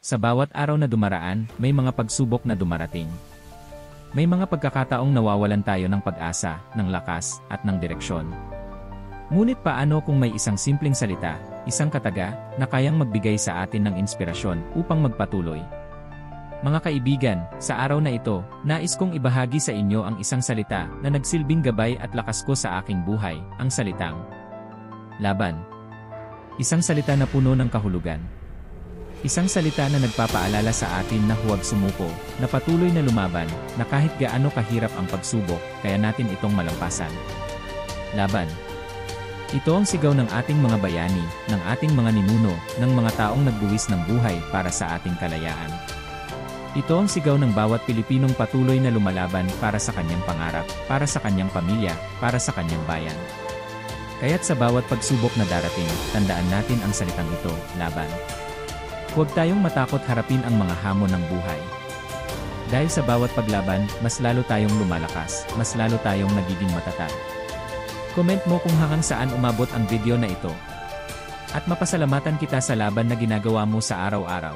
Sa bawat araw na dumaraan, may mga pagsubok na dumarating. May mga pagkakataong nawawalan tayo ng pag-asa, ng lakas, at ng direksyon. Ngunit paano kung may isang simpleng salita, isang kataga, na kayang magbigay sa atin ng inspirasyon upang magpatuloy? Mga kaibigan, sa araw na ito, nais kong ibahagi sa inyo ang isang salita na nagsilbing gabay at lakas ko sa aking buhay, ang salitang laban. Isang salita na puno ng kahulugan. Isang salita na nagpapaalala sa atin na huwag sumuko, na patuloy na lumaban, na kahit gaano kahirap ang pagsubok, kaya natin itong malampasan. Laban. Ito ang sigaw ng ating mga bayani, ng ating mga ninuno, ng mga taong nagbuwis ng buhay para sa ating kalayaan. Ito ang sigaw ng bawat Pilipinong patuloy na lumalaban para sa kanyang pangarap, para sa kanyang pamilya, para sa kanyang bayan. Kaya't sa bawat pagsubok na darating, tandaan natin ang salitang ito, laban. Huwag tayong matakot harapin ang mga hamon ng buhay. Dahil sa bawat paglaban, mas lalo tayong lumalakas, mas lalo tayong nagiging matatag. Comment mo kung hanggang saan umabot ang video na ito. At mapasalamatan kita sa laban na ginagawa mo sa araw-araw.